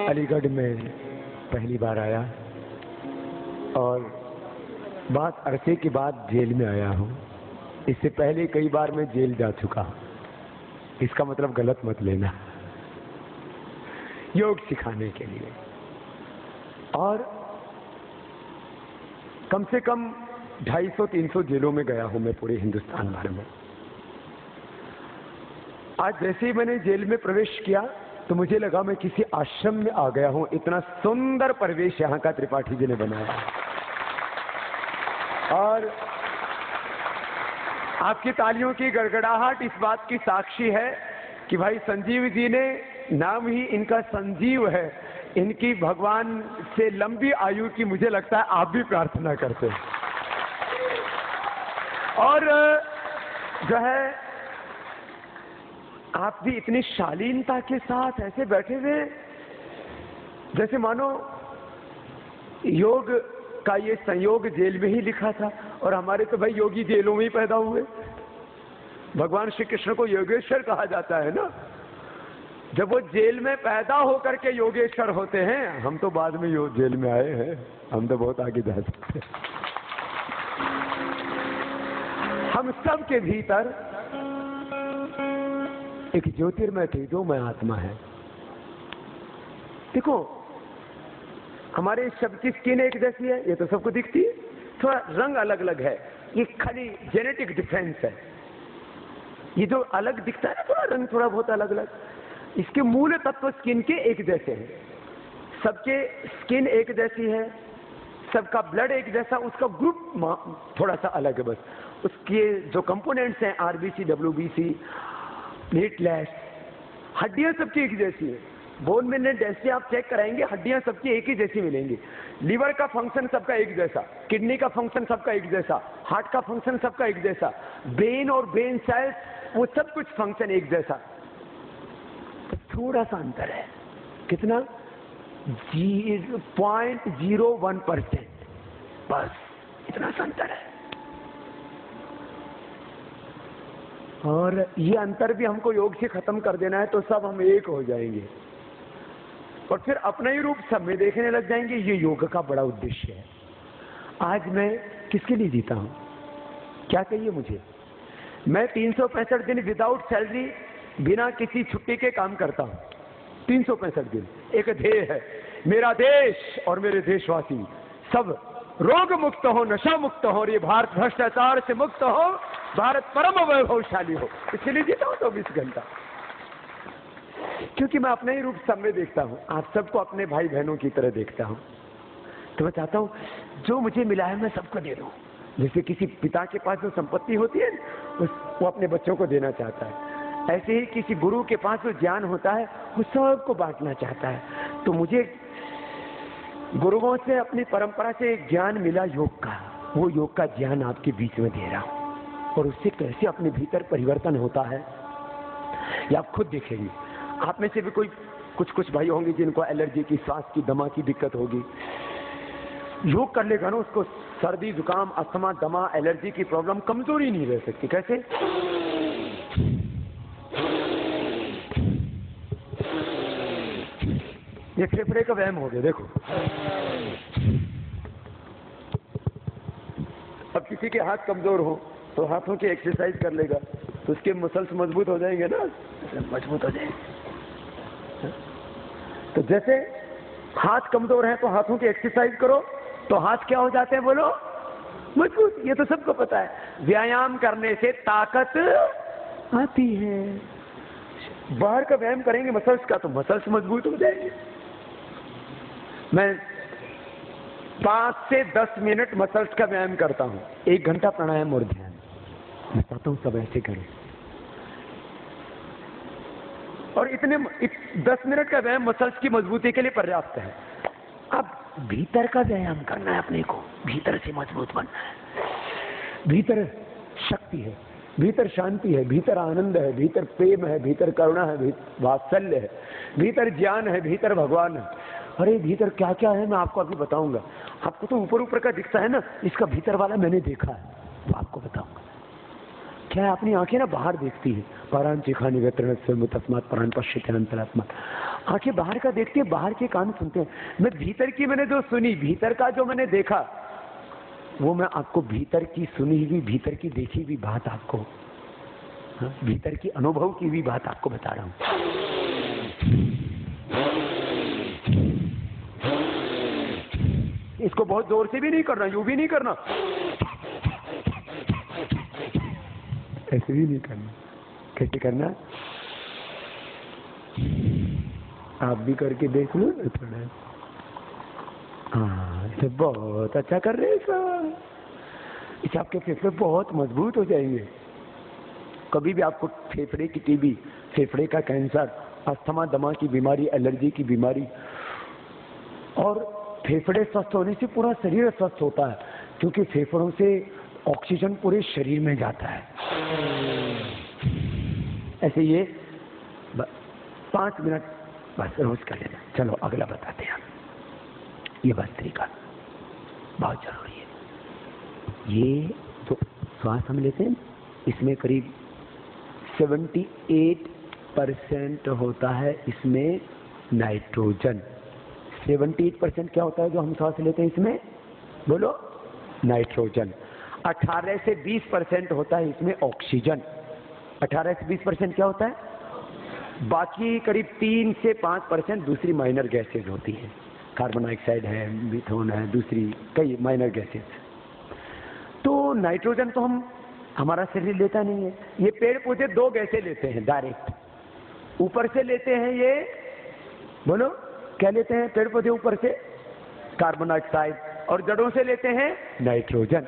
अलीगढ़ में पहली बार आया और बहुत अरसे के बाद जेल में आया हूँ। इससे पहले कई बार मैं जेल जा चुका हूँ, इसका मतलब गलत मत लेना। योग सिखाने के लिए, और कम से कम 250-300 जेलों में गया हूं मैं पूरे हिंदुस्तान भर में। आज जैसे ही मैंने जेल में प्रवेश किया तो मुझे लगा मैं किसी आश्रम में आ गया हूं। इतना सुंदर परिवेश यहाँ का त्रिपाठी जी ने बनाया। और आपकी तालियों की गड़गड़ाहट इस बात की साक्षी है कि भाई संजीव जी ने, नाम ही इनका संजीव है, इनकी भगवान से लंबी आयु की मुझे लगता है आप भी प्रार्थना करते हैं। और जो है आप भी इतनी शालीनता के साथ ऐसे बैठे हुए जैसे मानो योग का ये संयोग जेल में ही लिखा था। और हमारे तो भाई योगी जेलों में ही पैदा हुए। भगवान श्री कृष्ण को योगेश्वर कहा जाता है ना। जब वो जेल में पैदा होकर के योगेश्वर होते हैं, हम तो बाद में जेल में आए हैं, हम तो बहुत आगे जा सकते हैं। हम सब के भीतर एक ज्योतिर्मय तेजोमय आत्मा है। देखो हमारे शब्द की स्किन एक जैसी है, ये तो सबको दिखती है, थोड़ा रंग अलग अलग है, ये खाली जेनेटिक डिफरेंस है। ये जो अलग दिखता है ना, थोड़ा रंग थोड़ा बहुत अलग अलग, इसके मूल तत्व स्किन के एक जैसे हैं। सबके स्किन एक जैसी है, सबका ब्लड एक जैसा, उसका ग्रुप थोड़ा सा अलग है बस। उसके जो कंपोनेंट्स हैं आरबीसी, डब्ल्यूबीसी, प्लेटलेट्स, हड्डियां सबकी एक जैसी है। बोन मिनरल डेंसिटी आप चेक कराएंगे, हड्डियां सबकी एक ही जैसी मिलेंगी। लीवर का फंक्शन सबका एक जैसा, किडनी का फंक्शन सबका एक जैसा, हार्ट का फंक्शन सबका एक जैसा, ब्रेन और ब्रेन सेल्स वो सब कुछ फंक्शन एक जैसा। तो थोड़ा सा अंतर है, कितना? 0.01%, बस इतना सा अंतर है। और ये अंतर भी हमको योग से खत्म कर देना है तो सब हम एक हो जाएंगे और फिर अपना ही रूप सब में देखने लग जाएंगे। ये योग का बड़ा उद्देश्य है। आज मैं किसके लिए जीता हूं, क्या कहिए मुझे? मैं 365 दिन विदाउट सैलरी, बिना किसी छुट्टी के काम करता हूं। 365 दिन एक ध्येय है, मेरा देश और मेरे देशवासी सब रोग मुक्त हो, नशा मुक्त हो, और ये भारत भ्रष्टाचार से मुक्त हो, भारत परम वैभवशाली हो। इसके लिए जीता हूं 24 घंटा, क्योंकि मैं अपने ही रूप सब में देखता हूं। आप सबको अपने भाई बहनों की तरह देखता हूं। तो मैं चाहता हूं जो मुझे मिला है मैं सबको दे दूं। जैसे किसी पिता के पास जो संपत्ति होती है वो अपने बच्चों को देना चाहता है, ऐसे ही किसी गुरु के पास जो ज्ञान होता है वो सबको बांटना चाहता है। तो मुझे गुरुओं से, अपनी परंपरा से एक ज्ञान मिला योग का, वो योग का ज्ञान आपके बीच में दे रहा हूं। और उससे कैसे अपने भीतर परिवर्तन होता है ये आप खुद देखेंगे। आप में से भी कोई कुछ भाई होंगे जिनको एलर्जी की, सांस की, दमा की दिक्कत होगी। योग कर लेगा ना, उसको सर्दी, जुकाम, अस्थमा, दमा, एलर्जी की प्रॉब्लम, कमजोरी नहीं रह सकती। कैसे? ये फेफड़े का व्यायाम हो गया। देखो अब किसी के हाथ कमजोर हो तो हाथों की एक्सरसाइज कर लेगा तो उसके मसल्स मजबूत हो जाएंगे ना, मजबूत हो जाएंगे। तो जैसे हाथ कमजोर है तो हाथों की एक्सरसाइज करो तो हाथ क्या हो जाते हैं, बोलो? मजबूत। ये तो सबको पता है। व्यायाम करने से ताकत आती है। बाहर का व्यायाम करेंगे मसल्स का तो मसल्स मजबूत हो जाएंगे। मैं 5 से 10 मिनट मसल्स का व्यायाम करता हूं, 1 घंटा प्राणायाम और ध्यान। मैं चाहता हूं सब ऐसे करें। और 10 मिनट का व्यायाम मसल्स की मजबूती के लिए पर्याप्त है। अब भीतर का व्यायाम करना है, अपने को भीतर से मजबूत बनना है। भीतर शक्ति है, भीतर शांति है, भीतर आनंद है, भीतर प्रेम है, भीतर करुणा है, वात्सल्य है, भीतर ज्ञान है, भीतर भगवान है। अरे भीतर क्या क्या है मैं आपको अभी बताऊंगा। आपको तो ऊपर ऊपर का दिखता है ना, इसका भीतर वाला मैंने देखा है, तो आपको बताऊंगा। क्या है, अपनी आंखें ना बाहर देखती है। परांचिखा निगतरण तस्मात् परान पश्यति अनंतरात्मा। आंखें बाहर का देखती है, बाहर के कान सुनते हैं। मैं भीतर की मैंने जो सुनी, भीतर का जो मैंने देखा, वो मैं आपको भीतर की सुनी हुई, भीतर की देखी हुई बात आपको, भीतर की अनुभव की भी बात आपको बता रहा हूं। इसको बहुत जोर से भी नहीं करना, यूं भी नहीं करना, ऐसे भी नहीं करना। कैसे करना, आप भी करके देख लो ना थोड़ा। हाँ, इसे बहुत अच्छा कर रहे हैं सर, इसे आपके फेफड़े बहुत मजबूत हो जाएंगे। कभी भी आपको फेफड़े की टीबी, फेफड़े का कैंसर, अस्थमा, दमा की बीमारी, एलर्जी की बीमारी, और फेफड़े स्वस्थ होने से पूरा शरीर स्वस्थ होता है, क्योंकि फेफड़ों से ऑक्सीजन पूरे शरीर में जाता है। ऐसे ये 5 मिनट बस रोज कर लेना। चलो अगला बताते हैं। ये भस्त्रिका बहुत जरूरी है। ये जो श्वास हम लेते हैं, इसमें करीब 78% होता है इसमें नाइट्रोजन। 78% क्या होता है जो हम सांस लेते हैं इसमें, बोलो, नाइट्रोजन। 18 से 20% होता है इसमें ऑक्सीजन। 18 से 20% क्या होता है, बाकी करीब 3 से 5% दूसरी माइनर गैसेज होती हैं। कार्बन डाइऑक्साइड है, मीथेन है, दूसरी कई माइनर गैसेज। तो नाइट्रोजन तो हमारा शरीर लेता नहीं है। ये पेड़ पौधे 2 गैसें लेते हैं डायरेक्ट, ऊपर से लेते हैं। ये बोलो क्या लेते हैं पेड़ पौधे ऊपर से, कार्बन डाइऑक्साइड, और जड़ों से लेते हैं नाइट्रोजन।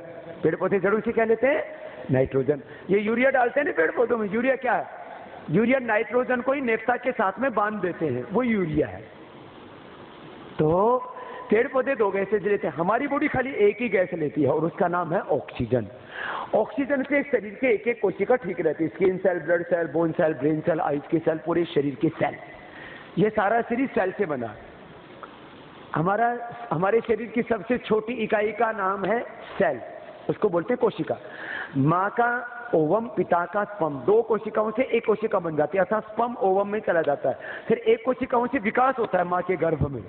पेड़ पौधे जड़ों से क्या लेते हैं, नाइट्रोजन। ये यूरिया डालते हैं ना पेड़ पौधों में, यूरिया क्या है, यूरिया नाइट्रोजन को ही नेफ्था के साथ में बांध देते हैं, वो यूरिया है। तो पेड़ पौधे 2 गैसेज लेते हैं, हमारी बॉडी खाली एक ही गैस लेती है, और उसका नाम है ऑक्सीजन। ऑक्सीजन से शरीर के एक एक कोशिका ठीक रहती है, skin cell, blood cell, bone cell, brain cell, eyes के सेल, पूरे शरीर के सेल, ये सारा शरीर सेल से बना। हमारे शरीर की सबसे छोटी इकाई का नाम है सेल, उसको बोलते हैं कोशिका। माँ का ओवम, पिता का स्पर्म, 2 कोशिकाओं से एक कोशिका बन जाती है, अर्थात स्पर्म ओवम में चला जाता है। फिर एक कोशिकाओं से विकास होता है माँ के गर्भ में,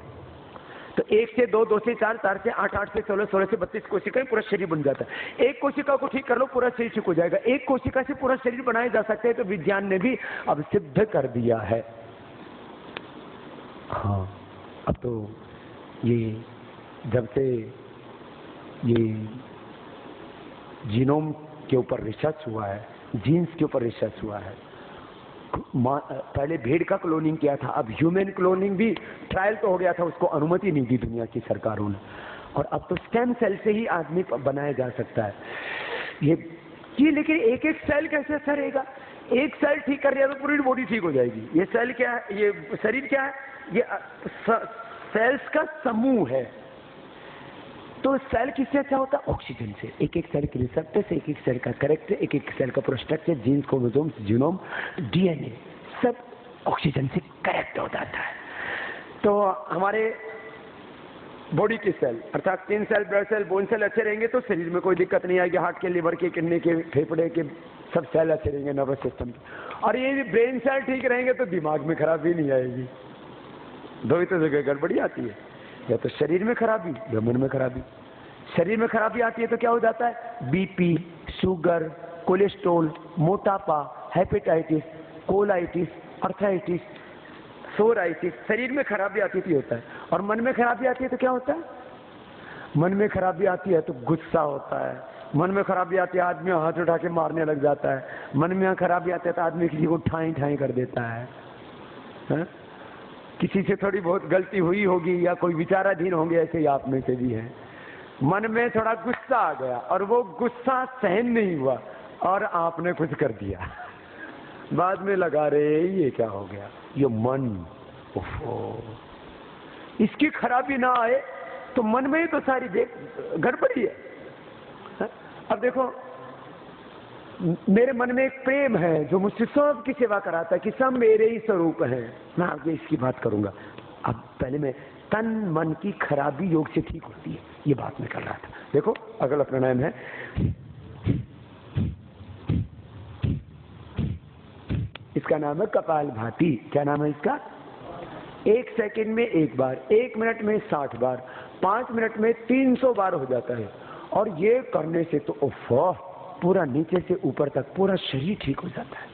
तो 1 से 2, 2 से 4, 4 से 8, 8 से 16, 16 से 32 कोशिकाएं, पूरा शरीर बन जाता है। एक कोशिका को ठीक कर लो, पूरा शरीर ठीक हो जाएगा। एक कोशिका से पूरा शरीर बनाए जा सकते हैं, तो विज्ञान ने भी अब सिद्ध कर दिया है। हाँ, अब तो ये जब से ये जीनोम के ऊपर रिसर्च हुआ है, जीन्स के ऊपर रिसर्च हुआ है, पहले भेड़ का क्लोनिंग किया था, अब ह्यूमन क्लोनिंग भी ट्रायल तो हो गया था, उसको अनुमति नहीं दी दुनिया की सरकारों ने, और अब तो स्टेम सेल से ही आदमी बनाया जा सकता है। ये लेकिन एक एक सेल कैसे अच्छा रहेगा, एक सेल ठीक कर दिया तो पूरी बॉडी ठीक हो जाएगी। ये सेल क्या है, ये शरीर क्या है, ये सेल्स का समूह है। तो सेल किससे अच्छा होता है, ऑक्सीजन से। एक एक सेल के रिसेप्टर से, एक एक सेल का कैरेक्टर, एक एक सेल का पूरा structure, genes, chromosomes, genome, DNA, सब ऑक्सीजन से करेक्ट हो जाता है। तो हमारे बॉडी के सेल अर्थात skin cell, blood cell, bone cell अच्छे रहेंगे तो शरीर में कोई दिक्कत नहीं आएगी। हार्ट के, लिवर के, किडनी के, फेफड़े के सब सेल अच्छे रहेंगे, नर्वस सिस्टम के। और ये ब्रेन सेल ठीक रहेंगे तो दिमाग में खराबी नहीं आएगी। 2 ही तो जगह गड़बड़ी आती है, या तो शरीर में खराबी या मन में खराबी। शरीर में खराबी आती है तो क्या हो जाता है, बीपी, शुगर, कोलेस्ट्रॉल, मोटापा, हेपेटाइटिस, कोलाइटिस, अर्थराइटिस, सोराइटिस। शरीर में खराबी आती थी होता है। और मन में खराबी आती है तो क्या होता है, मन में खराबी आती है तो गुस्सा होता है, मन में खराबी आती है आदमी हाथ उठा के मारने लग जाता है, मन में खराबी आती है तो आदमी किसी को ठाई ठाई कर देता है। किसी से थोड़ी बहुत गलती हुई होगी या कोई विचाराधीन होंगे, ऐसे ही आप में से भी है। मन में थोड़ा गुस्सा आ गया और वो गुस्सा सहन नहीं हुआ और आपने कुछ कर दिया, बाद में लगा रहे ये क्या हो गया, ये मन, इसकी खराबी ना आए तो मन में ही तो सारी गड़बड़ी है। अब देखो, मेरे मन में एक प्रेम है जो मुझसे सबकी सेवा कराता है कि सब मेरे ही स्वरूप हैं। मैं आगे इसकी बात करूंगा। अब पहले मैं तन मन की खराबी योग से ठीक होती है, ये बात मैं कर रहा था। देखो अगला प्राणायाम है, इसका नाम है कपालभाति। क्या नाम है इसका, 1 सेकंड में 1 बार, 1 मिनट में 60 बार, 5 मिनट में 300 बार हो जाता है। और ये करने से तो पूरा नीचे से ऊपर तक पूरा शरीर ठीक हो जाता है।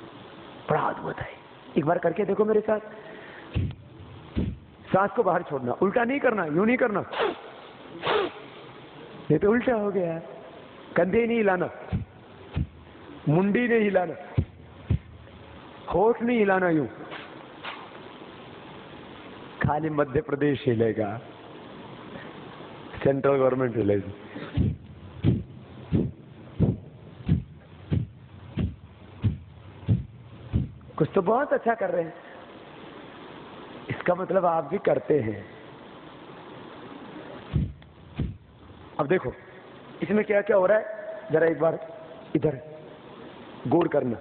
बड़ा अद्भुत है। एक बार करके देखो मेरे साथ। सांस को बाहर छोड़ना, उल्टा नहीं करना, यूं नहीं करना, ये तो उल्टा हो गया। कंधे नहीं हिलाना, मुंडी नहीं हिलाना, होठ नहीं हिलाना, यूं खाली मध्य प्रदेश हिलेगा, सेंट्रल गवर्नमेंट हिलेगी। कुछ तो बहुत अच्छा कर रहे हैं, इसका मतलब आप भी करते हैं। अब देखो इसमें क्या क्या हो रहा है, जरा एक बार इधर गौर करना।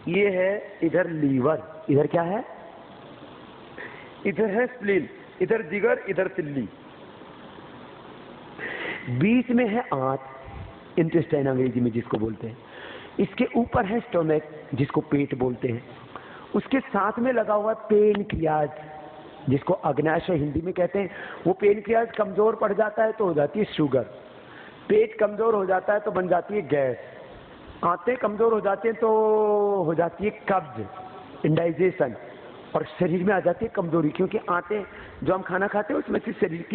ये है इधर लीवर, इधर क्या है, इधर है स्प्लीन, इधर जिगर, इधर तिल्ली, बीच में है आंत, इंटेस्टाइन अंग्रेजी में जिसको बोलते हैं। इसके ऊपर है स्टोमक जिसको पेट बोलते हैं। उसके साथ में लगा हुआ पेनक्रियाज जिसको अग्नाशय हिंदी में कहते हैं। वो पेनक्रियाज कमजोर पड़ जाता है तो हो जाती है शुगर, पेट कमजोर हो जाता है तो बन जाती है गैस, आंतें कमजोर हो जाती हैं तो हो जाती है कब्ज, इंडाइजेशन, और शरीर में आ जाती है कमजोरी। क्योंकि आंतें जो हम खाना खाते हैं उसमें से शरीर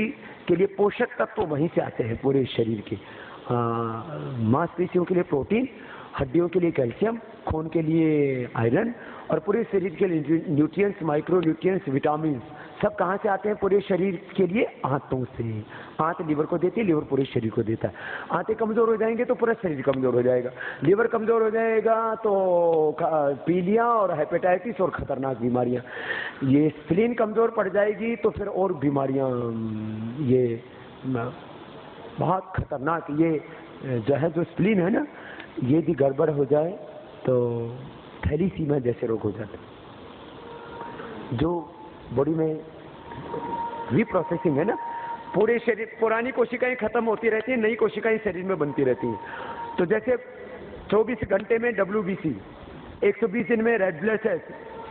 के लिए पोषक तत्व तो वहीं से आते हैं पूरे शरीर के। मांसपेशियों के लिए प्रोटीन, हड्डियों के लिए कैल्शियम, खून के लिए आयरन, और पूरे शरीर के लिए न्यूट्रिएंट्स, माइक्रो न्यूट्रिएंट्स, विटामिन, सब कहाँ से आते हैं पूरे शरीर के लिए, आंतों से। आंत लीवर को देती है, लीवर पूरे शरीर को देता है। आंतें कमजोर हो जाएंगे तो पूरा शरीर कमजोर हो जाएगा, लीवर कमजोर हो जाएगा तो पीलिया और हेपेटाइटिस और खतरनाक बीमारियां। ये स्प्लीन कमजोर पड़ जाएगी तो फिर और बीमारियां, ये बहुत खतरनाक, ये जो है जो स्प्लीन है ना, ये भी गड़बड़ हो जाए तो थैलीसीमिया जैसे रोग हो जाते हैं। जो बॉडी में रीप्रोसेसिंग है ना, पूरे शरीर, पुरानी कोशिकाएं खत्म होती रहती हैं, नई कोशिकाएं शरीर में बनती रहती हैं। तो जैसे 24 घंटे में WBC, 120 दिन में रेड ब्लड सेल्स,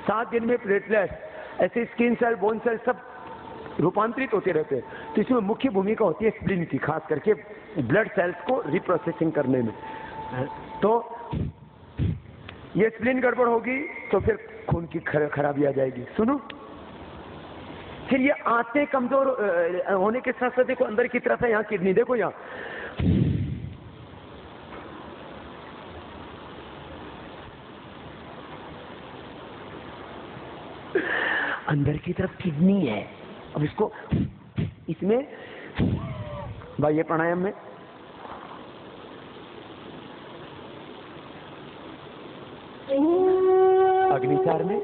7 दिन में प्लेटलेट्स, ऐसे स्किन सेल, बोन सेल सब रूपांतरित होते रहते हैं। तो इसमें मुख्य भूमिका होती है स्प्लीन की, खास करके ब्लड सेल्स को रिप्रोसेसिंग करने में। तो ये स्प्लीन गड़बड़ होगी तो फिर खून की खराबी आ जाएगी। सुनो, फिर ये आंतें कमजोर होने के साथ साथ देखो अंदर की तरफ है, यहाँ किडनी देखो, यहाँ अंदर की तरफ किडनी है। अब इसको, इसमें भाई ये प्राणायाम में अग्निचार में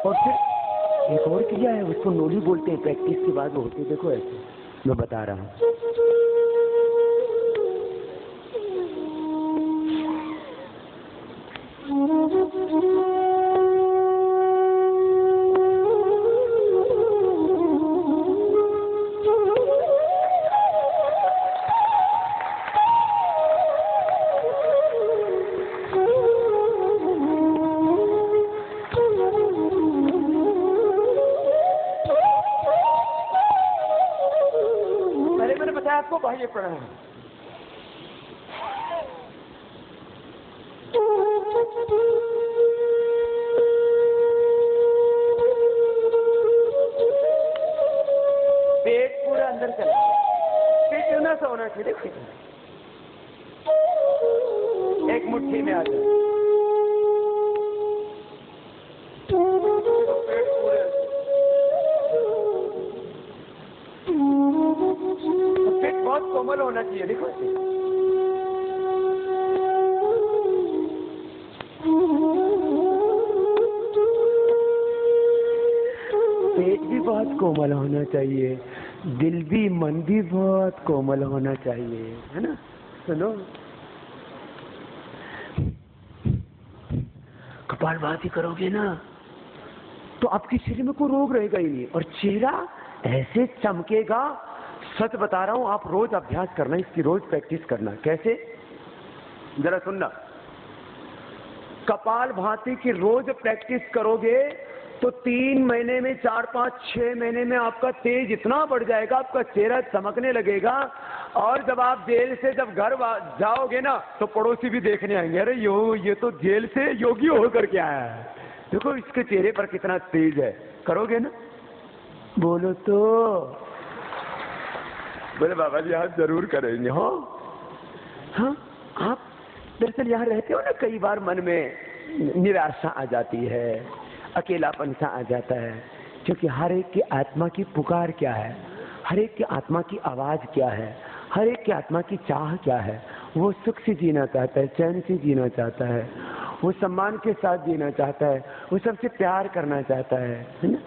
और फिर एक और क्रिया है, उसको नोली बोलते हैं, प्रैक्टिस के बाद वो होती है। देखो ऐसे मैं बता रहा हूँ। आपको बाह्य प्राणायाम, पेट पूरा अंदर चला, पेट क्यों सा होना चाहिए, देखो एक मुट्ठी में आ जाए, पेट पूरे, पेट बहुत कोमल होना चाहिए, देखो पेट भी बहुत कोमल होना चाहिए, दिल भी, मन भी बहुत कोमल होना चाहिए, है ना। सुनो, कपालभाति करोगे ना तो आपके शरीर में कोई रोग रहेगा ही नहीं, और चेहरा ऐसे चमकेगा, सच बता रहा हूं, आप रोज अभ्यास करना, इसकी रोज प्रैक्टिस करना। कैसे? जरा सुनना। कपालभाति की रोज प्रैक्टिस करोगे तो 3 महीने में, 4, 5, 6 महीने में आपका तेज इतना बढ़ जाएगा, आपका चेहरा चमकने लगेगा। और जब आप जेल से जब घर जाओगे ना, तो पड़ोसी भी देखने आएंगे, अरे ये तो जेल से योगी होकर के आया है, देखो इसके चेहरे पर कितना तेज है। करोगे ना? बोलो तो। बोले बाबा जी आप जरूर करेंगे। हाँ, आप दरअसल यहाँ रहते हो ना, कई बार मन में निराशा आ जाती है, अकेलापन सा आ जाता है, क्योंकि हर एक की आत्मा की पुकार क्या है, हर एक की आत्मा की आवाज क्या है, हर एक की आत्मा की चाह क्या है। वो सुख से जीना चाहता है, चैन से जीना चाहता है, वो सम्मान के साथ जीना चाहता है, वो सबसे प्यार करना चाहता है ना।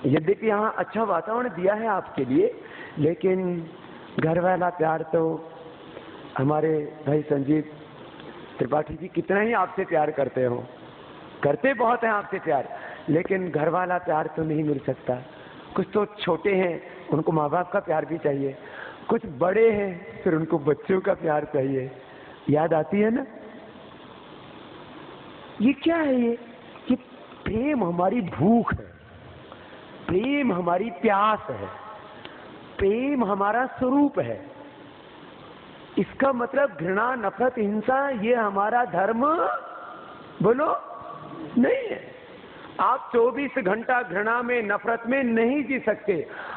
यद्यपि यहाँ अच्छा वातावरण दिया है आपके लिए, लेकिन घर वाला प्यार तो, हमारे भाई संजीव त्रिपाठी जी कितना ही आपसे प्यार करते हो, करते बहुत हैं आपसे प्यार, लेकिन घर वाला प्यार तो नहीं मिल सकता। कुछ तो छोटे हैं, उनको माँ बाप का प्यार भी चाहिए, कुछ बड़े हैं फिर उनको बच्चों का प्यार चाहिए। याद आती है ना? ये क्या है? ये प्रेम हमारी भूख है, प्रेम हमारी प्यास है, प्रेम हमारा स्वरूप है। इसका मतलब घृणा, नफरत, हिंसा ये हमारा धर्म बोलो नहीं है। आप 24 घंटा घृणा में, नफरत में नहीं जी सकते,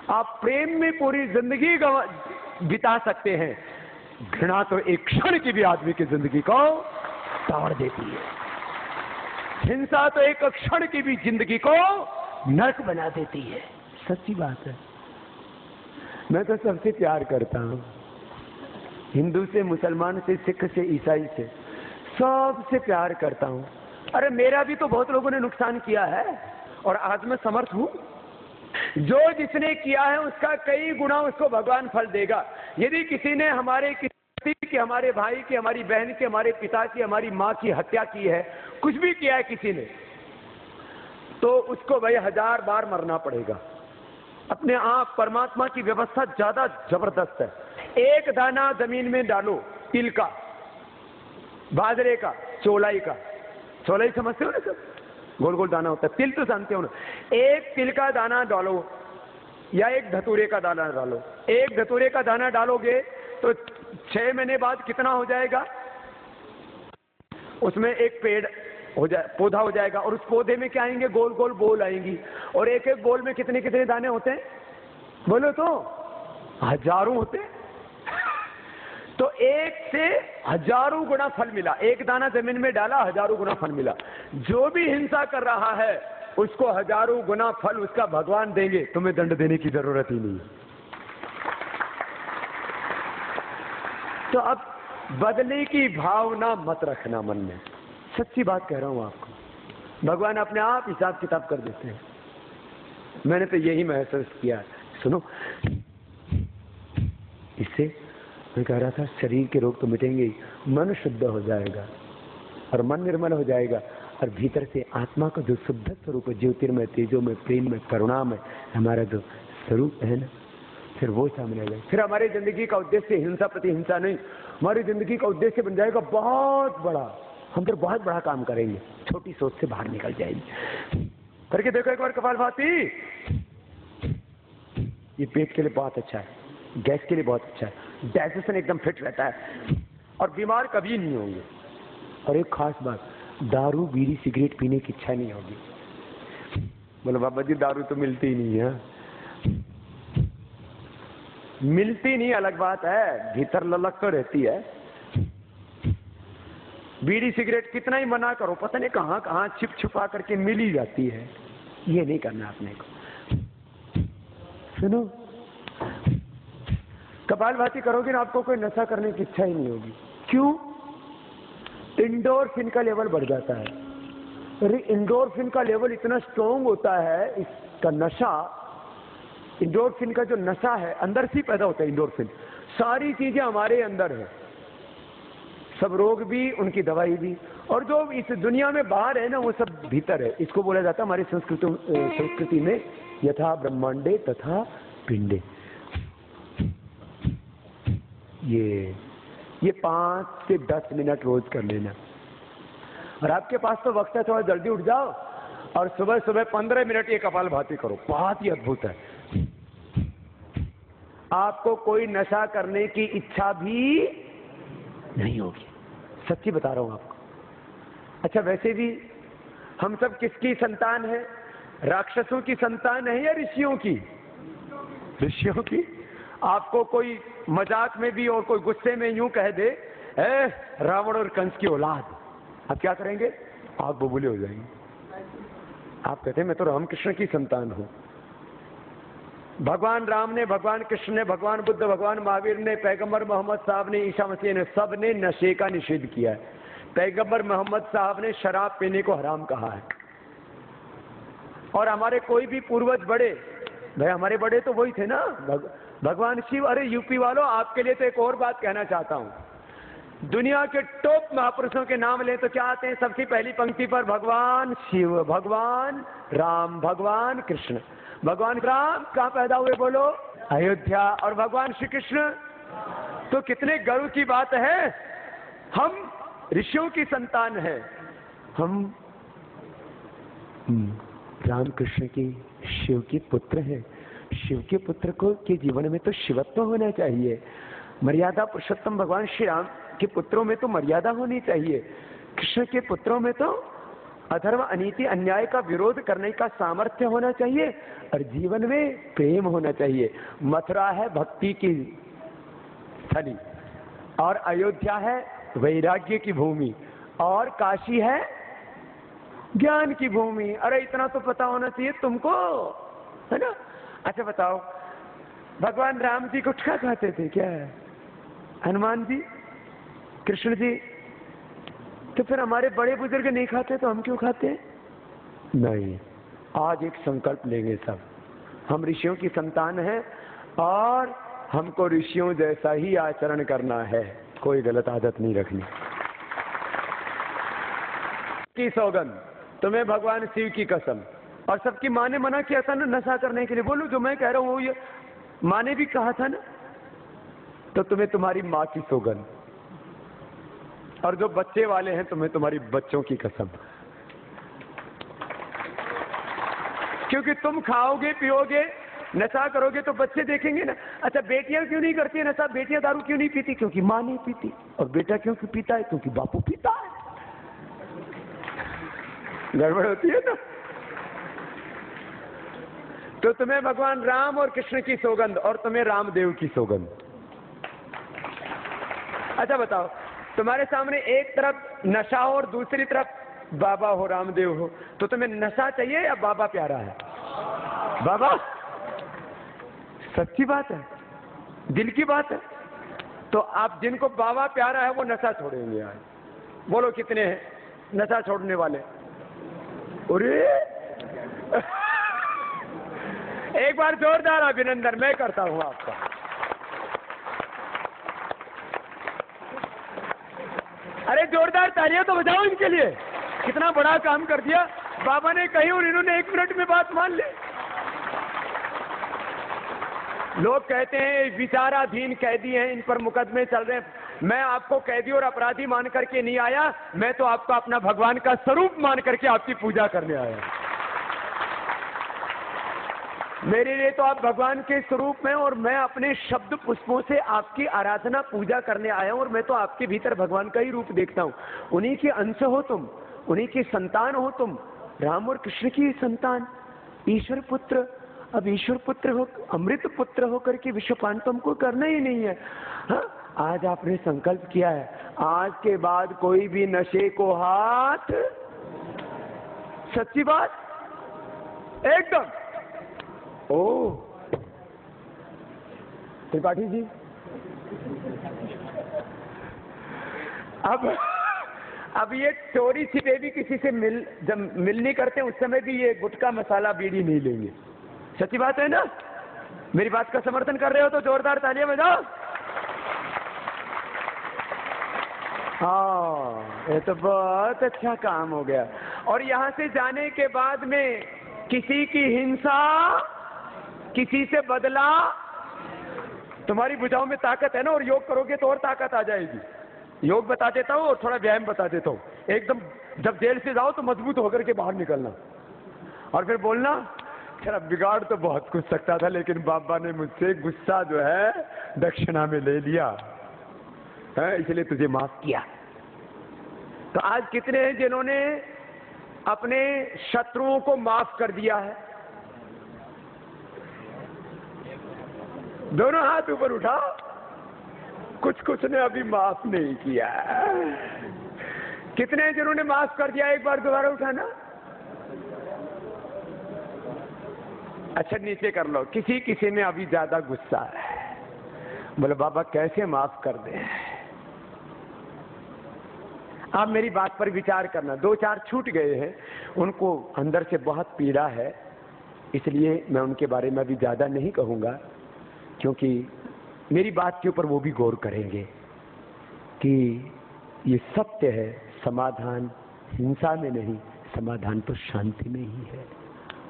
आप प्रेम में पूरी जिंदगी बिता सकते हैं। घृणा तो एक क्षण की भी आदमी की जिंदगी को तोड़ देती है, हिंसा तो एक क्षण की भी जिंदगी को नर्क बना देती है। सच्ची बात है। मैं तो सबसे प्यार करता हूं, हिंदू से, मुसलमान से, सिख से, ईसाई से, सबसे प्यार करता हूं। अरे मेरा भी तो बहुत लोगों ने नुकसान किया है और आज मैं समर्थ हूं। जो जिसने किया है उसका कई गुना उसको भगवान फल देगा। यदि किसी ने हमारे की, हमारे भाई की, हमारी बहन की, हमारे पिता की, हमारी माँ की हत्या की है, कुछ भी किया है किसी ने, तो उसको भाई 1000 बार मरना पड़ेगा। अपने आप परमात्मा की व्यवस्था ज्यादा जबरदस्त है। एक दाना जमीन में डालो, तिल का, बाजरे का, चौलाई का, चौलाई समझते हो ना सब, गोल गोल दाना होता है, तिल तो जानते हो ना। एक तिल का दाना डालो या एक धतूरे का दाना डालो। एक धतूरे का दाना डालोगे तो 6 महीने बाद कितना हो जाएगा? उसमें एक पेड़ हो जाए, पौधा हो जाएगा, और उस पौधे में क्या आएंगे? गोल गोल बोल आएंगी। और एक एक बोल में कितने कितने दाने होते हैं बोलो तो? हजारों होते हैं। तो एक से हजारों गुना फल मिला। एक दाना जमीन में डाला, हजारों गुना फल मिला। जो भी हिंसा कर रहा है उसको हजारों गुना फल उसका भगवान देंगे, तुम्हें दंड देने की जरूरत ही नहीं। तो अब बदले की भावना मत रखना मन में, सच्ची बात कह रहा हूं आपको। भगवान अपने आप हिसाब किताब कर देते हैं। मैंने तो यही महसूस किया। सुनो, इससे मैं कह रहा था शरीर के रोग तो मिटेंगे ही, मन शुद्ध हो जाएगा, और मन निर्मल हो जाएगा, और भीतर से आत्मा का जो शुद्ध स्वरूप है, ज्योतिर्मय, तेजो में, प्रेम में, करुणा में हमारा जो स्वरूप है ना, फिर वो सामने आ जाए। फिर हमारी जिंदगी का उद्देश्य हिंसा प्रति हिंसा नहीं, हमारी जिंदगी का उद्देश्य बन जाएगा बहुत बड़ा। हम फिर बहुत बड़ा काम करेंगे, छोटी सोच से बाहर निकल जाएंगे। करके देखो एक बार कपालभाति, ये पेट के लिए बहुत अच्छा है, गैस के लिए बहुत अच्छा है, डाइजेशन एकदम फिट रहता है, और बीमार कभी नहीं होंगे। और एक खास बात, दारू, बीड़ी, सिगरेट पीने की इच्छा नहीं होगी। बोलो बाबा जी दारू तो मिलती ही नहीं है। मिलती नहीं अलग बात है, भीतर ललक तो रहती है। बीड़ी सिगरेट कितना ही मना करो, पता नहीं कहां कहां छिप छुपा करके मिल ही जाती है। ये नहीं करना अपने को। सुनो, कपालभाति करोगे ना, आपको कोई नशा करने की इच्छा ही नहीं होगी। क्यों? इंडोरफिन का लेवल बढ़ जाता है। अरे इंडोरफिन का लेवल इतना स्ट्रॉन्ग होता है, इसका नशा, इंडोरफिन का जो नशा है अंदर से ही पैदा होता है। इंडोरफिन सारी चीजें हमारे अंदर है, सब रोग भी, उनकी दवाई भी, और जो इस दुनिया में बाहर है ना वो सब भीतर है। इसको बोला जाता है हमारी संस्कृति में यथा ब्रह्मांडे तथा पिंडे। ये 5 से 10 मिनट रोज कर लेना। और आपके पास तो वक्त है, थोड़ा जल्दी उठ जाओ और सुबह सुबह 15 मिनट ये कपालभाति करो, बहुत ही अद्भुत है। आपको कोई नशा करने की इच्छा भी नहीं होगी, सच्ची बता रहा हूं आपको। अच्छा, वैसे भी हम सब किसकी संतान है? राक्षसों की संतान है या ऋषियों की? ऋषियों की। आपको कोई मजाक में भी और कोई गुस्से में यूं कह दे, रावण और कंस की औलाद, आप क्या करेंगे? आप बबूले हो जाएंगे। आप कहते हैं मैं तो रामकृष्ण की संतान हूं। भगवान राम ने, भगवान कृष्ण ने, भगवान बुद्ध, भगवान महावीर ने, पैगंबर मोहम्मद साहब ने, ईसा मसीह ने, सब ने नशे का निषेध किया है। पैगंबर मोहम्मद साहब ने शराब पीने को हराम कहा है। और हमारे कोई भी पूर्वज बड़े, भाई हमारे बड़े तो वही थे ना, भगवान शिव। अरे यूपी वालों, आपके लिए तो एक और बात कहना चाहता हूं। दुनिया के टॉप महापुरुषों के नाम लें तो क्या आते हैं सबसे पहली पंक्ति पर? भगवान शिव, भगवान राम, भगवान कृष्ण। भगवान राम कहां पैदा हुए बोलो? अयोध्या। और भगवान श्री कृष्ण, तो कितने गर्व की बात है, हम ऋषियों की संतान है। हम राम कृष्ण की, शिव के पुत्र हैं। शिव के पुत्र को के जीवन में तो शिवत्व होना चाहिए। मर्यादा पुरुषोत्तम भगवान श्री राम के पुत्रों में तो मर्यादा होनी चाहिए। कृष्ण के पुत्रों में तो अधर्म, अनीति, अन्याय का विरोध करने का सामर्थ्य होना चाहिए और जीवन में प्रेम होना चाहिए। मथुरा है भक्ति की स्थली और अयोध्या है वैराग्य की भूमि और काशी है ज्ञान की भूमि। अरे इतना तो पता होना चाहिए तुमको, है ना? अच्छा बताओ, भगवान राम जी गुटखा खाते थे क्या? हनुमान जी, कृष्ण जी? तो फिर हमारे बड़े बुजुर्ग नहीं खाते तो हम क्यों खाते हैं? नहीं, आज एक संकल्प लेंगे सब, हम ऋषियों की संतान हैं और हमको ऋषियों जैसा ही आचरण करना है, कोई गलत आदत नहीं रखनी। की सौगंध, तुम्हें भगवान शिव की कसम। और सबकी माँ ने मना किया था ना नशा करने के लिए। बोलो जो मैं कह रहा हूँ ये माँ ने भी कहा था ना, तो तुम्हें तुम्हारी माँ की सौगंध। और जो बच्चे वाले हैं तुम्हें तुम्हारी बच्चों की कसम, क्योंकि तुम खाओगे, पियोगे, नशा करोगे तो बच्चे देखेंगे ना। अच्छा, बेटियां क्यों नहीं करती है नशा? बेटियां दारू क्यों नहीं पीती? क्योंकि माँ नहीं पीती। और बेटा क्यों पीता है? क्योंकि बापू पीता है। गड़बड़ होती है ना। तो तुम्हें भगवान राम और कृष्ण की सौगंध और तुम्हें रामदेव की सौगंध। अच्छा बताओ, तुम्हारे सामने एक तरफ नशा हो और दूसरी तरफ बाबा हो, रामदेव हो, तो तुम्हें नशा चाहिए या बाबा प्यारा है? बाबा। सच्ची बात है, दिल की बात है। तो आप जिनको बाबा प्यारा है वो नशा छोड़ेंगे यार। बोलो कितने हैं नशा छोड़ने वाले? अरे एक बार जोरदार अभिनंदन मैं करता हूं आपका। अरे जोरदार तालियां तो बजाओ इनके लिए, कितना बड़ा काम कर दिया। बाबा ने कही और इन्होंने 1 मिनट में बात मान ली। लोग कहते हैं विचाराधीन कैदी हैं, इन पर मुकदमे चल रहे हैं। मैं आपको कैदी और अपराधी मान करके नहीं आया, मैं तो आपका अपना भगवान का स्वरूप मान करके आपकी पूजा करने आया। मेरे लिए तो आप भगवान के स्वरूप में, और मैं अपने शब्द पुष्पों से आपकी आराधना पूजा करने आया हूं। और मैं तो आपके भीतर भगवान का ही रूप देखता हूं। उन्हीं के अंश हो तुम, उन्हीं की संतान हो तुम, राम और कृष्ण की संतान, ईश्वर पुत्र। अब ईश्वर पुत्र हो, अमृत पुत्र होकर के विश्वपान तो हमको करना ही नहीं है। हाँ, आज आपने संकल्प किया है, आज के बाद कोई भी नशे को हाथ। सच्ची बात एकदम। ओ त्रिपाठी जी, अब ये चोरी छिपे भी किसी से जब मिल नहीं करते उस समय भी ये गुटखा मसाला बीड़ी नहीं लेंगे। सच्ची बात है ना? मेरी बात का समर्थन कर रहे हो तो जोरदार तालियां बजाओ। हाँ, ये तो बहुत अच्छा काम हो गया। और यहां से जाने के बाद में किसी की हिंसा, किसी से बदला तुम्हारी भुजाओं में ताकत है ना, और योग करोगे तो और ताकत आ जाएगी। योग बता देता हूँ और थोड़ा व्यायाम बता देता हूँ। एकदम जब जेल से जाओ तो मजबूत होकर के बाहर निकलना, और फिर बोलना तेरा बिगाड़ तो बहुत कुछ सकता था, लेकिन बाबा ने मुझसे गुस्सा जो है दक्षिणा में ले लिया है, इसलिए तुझे माफ किया। तो आज कितने हैं जिन्होंने अपने शत्रुओं को माफ कर दिया है? दोनों हाथ ऊपर उठाओ। कुछ ने अभी माफ नहीं किया। कितने हैं जिन्होंने माफ कर दिया? एक बार दोबारा उठाना। अच्छा नीचे कर लो। किसी में अभी ज्यादा गुस्सा है, बोले बाबा कैसे माफ कर दें? आप मेरी बात पर विचार करना। 2-4 छूट गए हैं, उनको अंदर से बहुत पीड़ा है, इसलिए मैं उनके बारे में अभी ज्यादा नहीं कहूंगा, क्योंकि मेरी बात के ऊपर वो भी गौर करेंगे कि ये सत्य है। समाधान हिंसा में नहीं, समाधान तो शांति में ही है।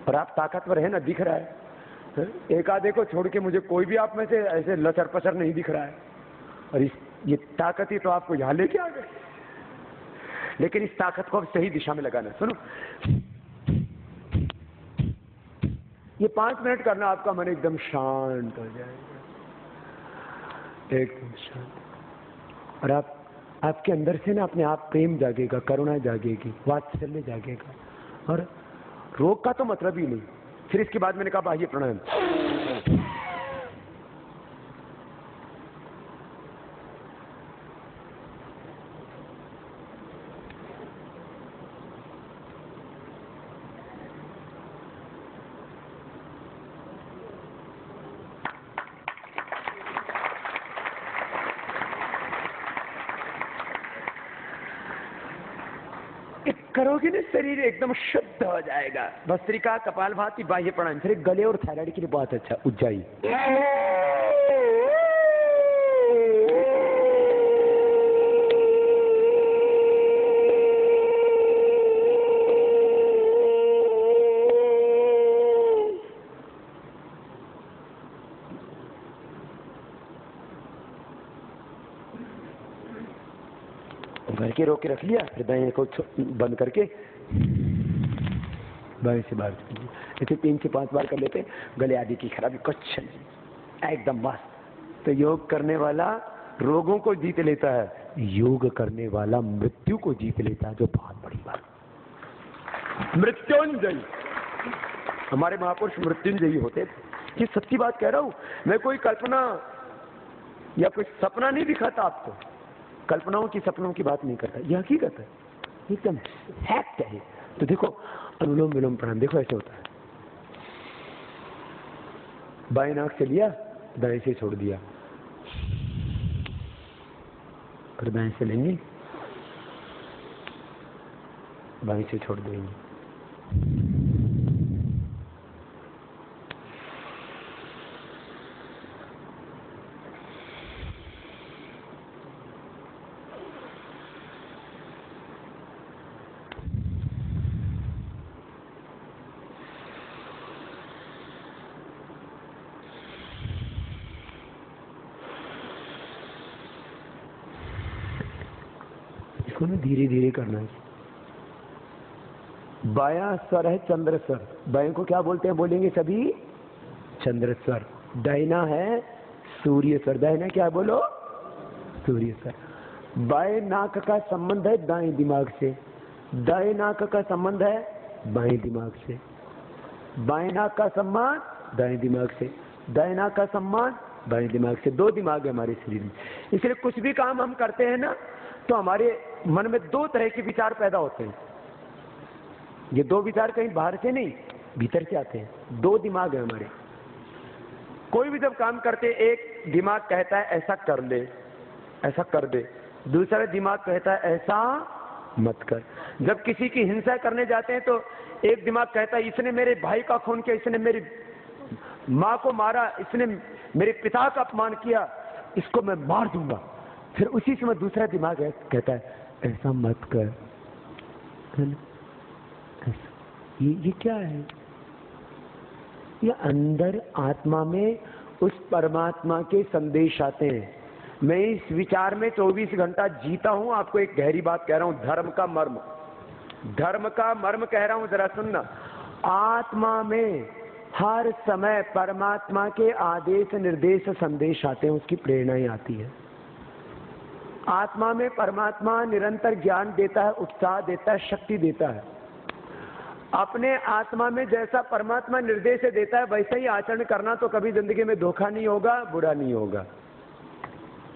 और आप ताकतवर है ना, दिख रहा है। एक आधे को छोड़ के मुझे कोई भी आप में से ऐसे लचर पचर नहीं दिख रहा है, और ये ताकत ही तो आपको यहां लेके आ गए। लेकिन इस ताकत को अब सही दिशा में लगाना। सुनो, ये 5 मिनट करना, आपका मन एकदम शांत हो जाएगा, एकदम शांत। और आपके अंदर से ना अपने आप प्रेम जागेगा, करुणा जागेगी, वात्सल्य जागेगा, और रोग का तो मतलब ही नहीं। फिर इसके बाद मैंने कहा बाह्य प्राणायाम। करोगे ना, शरीर एकदम शुद्ध हो जाएगा। भस्त्रिका, कपालभाति, बाह्य प्राणायाम। फिर गले और थायराइड के लिए बहुत अच्छा उज्जाई। भर के रोक के रख लिया, फिर दाएं को बंद करके बाएं से बाहर ऐसे 3 से 5 बार कर लेते। गले आदि की खराबी कुछ नहीं, एकदम मस्त। तो योग करने वाला रोगों को जीत लेता है, योग करने वाला मृत्यु को जीत लेता है, जो बहुत बड़ी बात। मृत्युंजयी, हमारे महापुरुष मृत्युंजयी होते थे। ये सच्ची बात कह रहा हूं मैं, कोई कल्पना या कोई सपना नहीं दिखाता आपको। कल्पनाओं की, सपनों की बात नहीं करता, यह हकीकत है, एकदम फैक्ट है। तो देखो अनुलोम विलोम प्राणायाम, देखो ऐसे होता है। बाएं नाक से लिया, दाएं से छोड़ दिया, फिर दाएं से लेंगे, बाएं से छोड़ देंगे। धीरे धीरे करना है। बायां स्वर है चंद्र स्वर। बाएं को क्या बोलते हैं? बोलेंगे सभी चंद्र स्वर। दाहिना है सूर्य स्वर। दाहिना क्या बोलो? सूर्य स्वर। बाएं नाक का संबंध है दाएं दिमाग से, दाएं नाक का संबंध है बाएं दिमाग से। बाएं नाक का संबंध दाएं दिमाग से, दाएं नाक का संबंध बाएं दिमाग से। 2 दिमाग है हमारे शरीर में। इसलिए कुछ भी काम हम करते हैं ना, तो हमारे मन में 2 तरह के विचार पैदा होते हैं। ये 2 विचार कहीं बाहर से नहीं, भीतर से आते हैं। 2 दिमाग है हमारे। कोई भी जब काम करते, एक दिमाग कहता है ऐसा कर ले, ऐसा कर दे, दूसरा दिमाग कहता है ऐसा मत कर। जब किसी की हिंसा करने जाते हैं तो एक दिमाग कहता है इसने मेरे भाई का खून किया, इसने मेरी माँ को मारा, इसने मेरे पिता का अपमान किया, इसको मैं मार दूंगा। फिर उसी समय दूसरा दिमाग कहता है ऐसा मत कर। ये क्या है? ये अंदर आत्मा में उस परमात्मा के संदेश आते हैं। मैं इस विचार में 24 घंटा जीता हूं। आपको एक गहरी बात कह रहा हूं, धर्म का मर्म कह रहा हूं, जरा सुनना। आत्मा में हर समय परमात्मा के आदेश निर्देश संदेश आते हैं, उसकी प्रेरणाएं आती है। आत्मा में परमात्मा निरंतर ज्ञान देता है, उत्साह देता है, शक्ति देता है। अपने आत्मा में जैसा परमात्मा निर्देश देता है वैसा ही आचरण करना, तो कभी जिंदगी में धोखा नहीं होगा, बुरा नहीं होगा।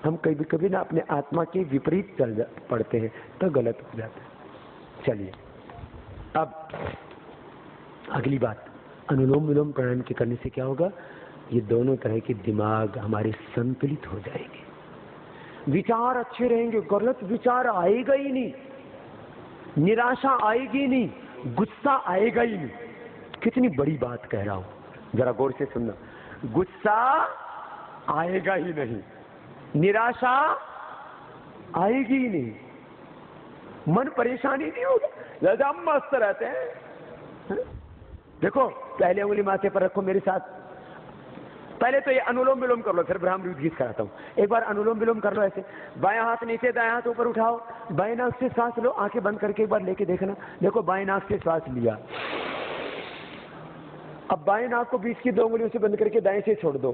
हम कभी कभी ना अपने आत्मा के विपरीत पड़ते हैं तो गलत हो जाता है। चलिए अब अगली बात, अनुलोम विलोम प्राणायाम के करने से क्या होगा? ये दोनों तरह के दिमाग हमारे संतुलित हो जाएंगे, विचार अच्छे रहेंगे, गलत विचार आएगा ही नहीं, निराशा आएगी नहीं, गुस्सा आएगा ही नहीं। कितनी बड़ी बात कह रहा हूं, जरा गौर से सुनना। गुस्सा आएगा ही नहीं, निराशा आएगी ही नहीं, मन परेशानी नहीं होगा, ज्यादा मस्त रहते हैं। देखो पहले उंगली माथे पर रखो मेरे साथ। पहले तो ये अनुलोम विलोम कर लो, फिर ब्राह्मरी गीत कराता हूँ। एक बार अनुलोम विलोम कर लो ऐसे, बाएं हाथ नीचे, दाएं हाथ ऊपर उठाओ, बाएं नाक से सांस लो, आंखें बंद करके एक बार लेके देखना। देखो बाएं नाक से सांस लिया, अब बाएं नाक को बीच की 2 उंगलियों से बंद करके दाएं से छोड़ दो,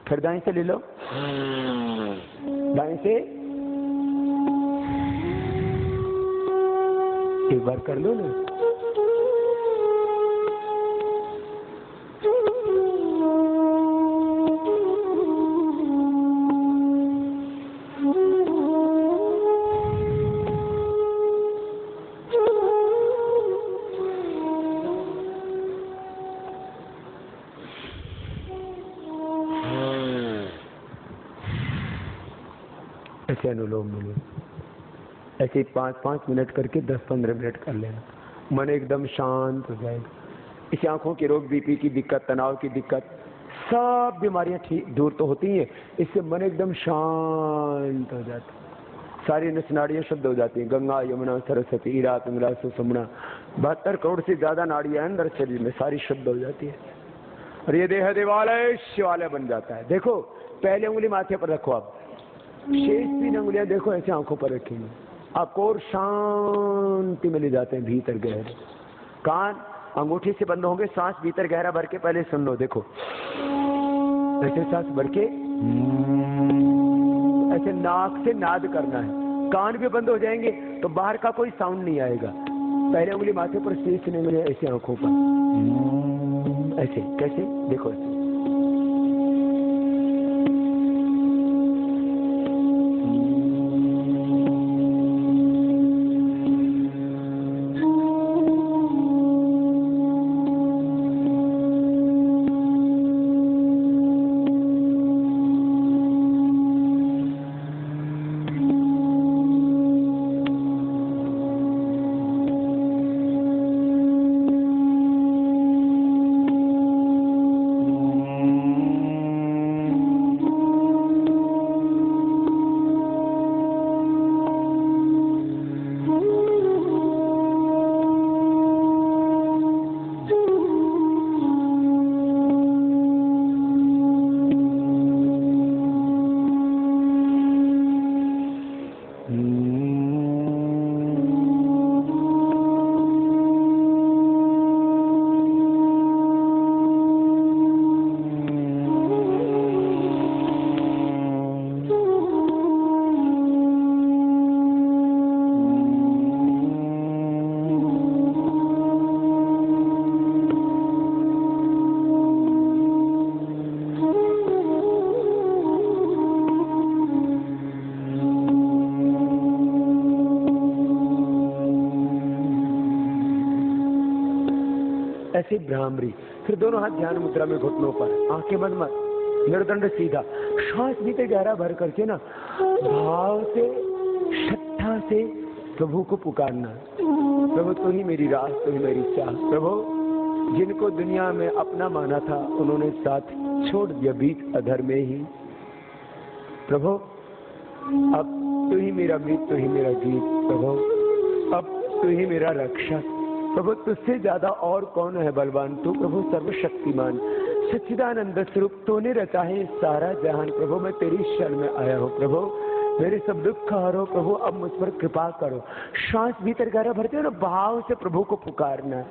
फिर दाएं से ले लो, दाएं से एक बार कर लो ना। ऐसे अनुलोम विलोम ऐसे 5-5 मिनट करके 10-15 मिनट कर लेना, मन एकदम शांत हो जाएगा। इसे आंखों के रोग, बीपी की दिक्कत, तनाव की दिक्कत, सब बीमारियां ठीक दूर तो होती हैं। इससे मन एकदम शांत हो जाता है, सारी नस नाड़ियां शुद्ध हो जाती हैं। गंगा, यमुना, सरस्वती, ईरा, पिंगला, सुषुम्ना, 72 करोड़ से ज्यादा नाड़ियां अंदर शरीर में, सारी शुद्ध हो जाती है और ये देह देवालय शिवालय बन जाता है। देखो पहले उंगली माथे पर रखो, आप शेष 3 उंगलियां देखो ऐसे आंखों पर रखेंगे, आपको और शांति में ले जाते हैं भीतर गहरे। कान अंगूठी से बंद होंगे, सांस भीतर गहरा भर के पहले सुन लो। देखो ऐसे सांस भर के ऐसे नाक से नाद करना है, कान भी बंद हो जाएंगे तो बाहर का कोई साउंड नहीं आएगा। पहले उंगली माथे पर, शेष उंगलियां ऐसे आंखों पर, ऐसे कैसे देखो ऐसे। ऐसे भ्रामरी, फिर दोनों हाथ ध्यान मुद्रा में घुटनों पर, आंखें बंद मत, निर्दंड सीधा, श्वास भीतर गहरा भर करके ना भाव से, श्रद्धा से प्रभु को पुकारना। प्रभु तू ही मेरी राह, तू ही मेरी चाह। प्रभु जिनको दुनिया में अपना माना था उन्होंने साथ छोड़ दिया बीत अधर में ही। प्रभु अब तू ही मेरा मीत, तू ही मेरा गीत। प्रभु अब तू ही मेरा रक्षक। प्रभु तुझसे ज्यादा और कौन है बलवान, तू प्रभु सर्वशक्तिमान। सच्चिदानंद स्वरूप तूने रचा है सारा जहान। प्रभु मैं तेरी शरण में आया हूँ प्रभु, मेरे सब दुख हरो प्रभु, अब मुझ पर कृपा करो। श्वास भीतर गहरा भरते हो ना, भाव से प्रभु को पुकारना।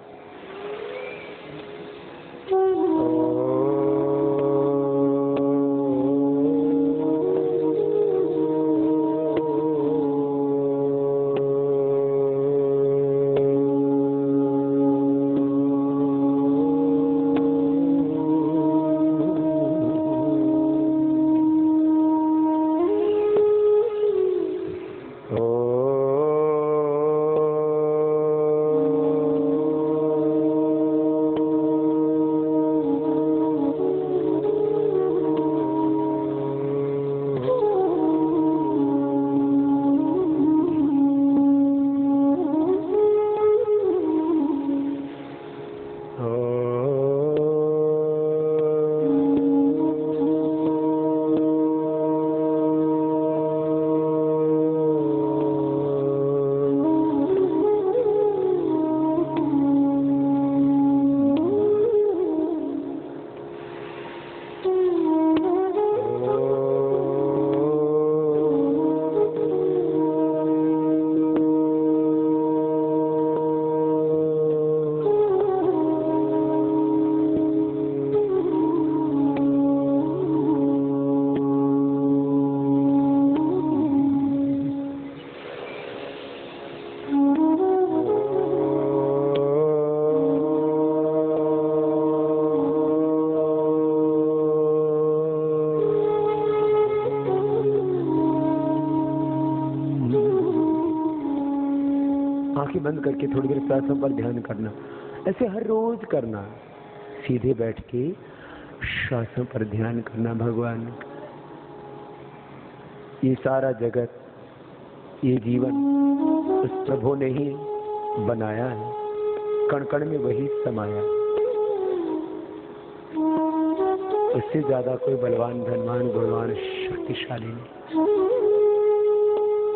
आंखें बंद करके थोड़ी देर सांसों पर ध्यान करना। ऐसे हर रोज करना, सीधे बैठ के श्वासों पर ध्यान करना। भगवान ये सारा जगत, ये जीवन उस प्रभु ने ही बनाया है, कण कण में वही समाया। उससे ज्यादा कोई बलवान, धनवान, गुणवान, शक्तिशाली नहीं।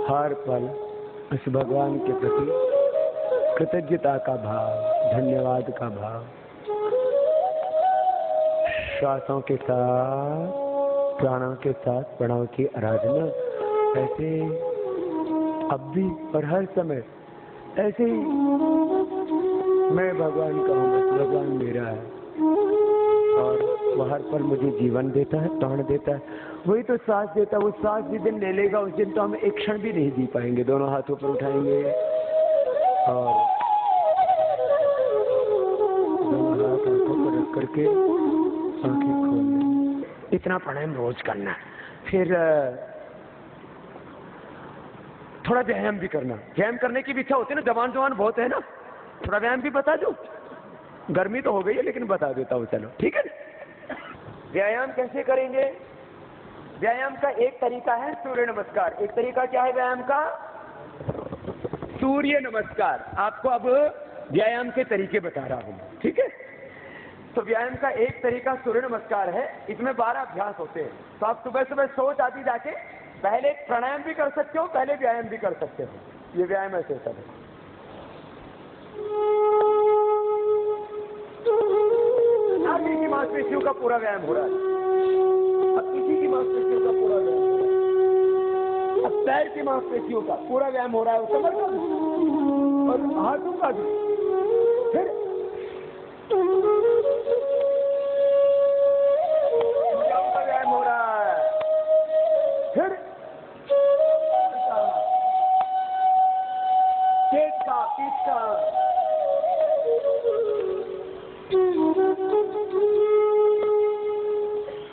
हर पल उस भगवान के प्रति कृतज्ञता का भाव, धन्यवाद का भाव, श्वासों के साथ, प्राणों के साथ प्रणव की आराधना। ऐसे अब भी और हर समय ऐसे ही मैं भगवान का हूँ, भगवान मेरा है और वह हर पल मुझे जीवन देता है, प्राण देता है। वही तो सांस देता है। वो सांस जिस दिन ले लेगा उस दिन तो हम एक क्षण भी नहीं जी पाएंगे। दोनों हाथों पर उठाएंगे और दोनों हाथ आंखों पर रख करके आंखें खोलना। इतना प्राणायाम रोज करना। फिर थोड़ा व्यायाम भी करना। व्यायाम करने की भी इच्छा होती है ना, जवान जवान बहुत है ना, थोड़ा व्यायाम भी बता दो। गर्मी तो हो गई है लेकिन बता देता हूँ, चलो ठीक है। व्यायाम कैसे करेंगे? व्यायाम का एक तरीका है सूर्य नमस्कार। एक तरीका क्या है व्यायाम का? सूर्य नमस्कार। आपको अब व्यायाम के तरीके बता रहा हूं, ठीक है। तो व्यायाम का एक तरीका सूर्य नमस्कार है। इसमें 12 अभ्यास होते हैं। तो आप सुबह सुबह सोच आदि जाके पहले प्राणायाम भी कर सकते हो, पहले व्यायाम भी कर सकते हो। ये व्यायाम ऐसे सब है। आगे की मांसपेशियों का पूरा व्यायाम हो रहा है। अब किसी की मांसपेशियों का पूरा व्यायाम हो रहा है। अब पैर की मांसपेशियों का पूरा व्यायाम हो रहा है, कमर का भी और हाथों का भी। फिर भुजाओं का व्यायाम हो रहा है। फिर पेट का, पीठ का,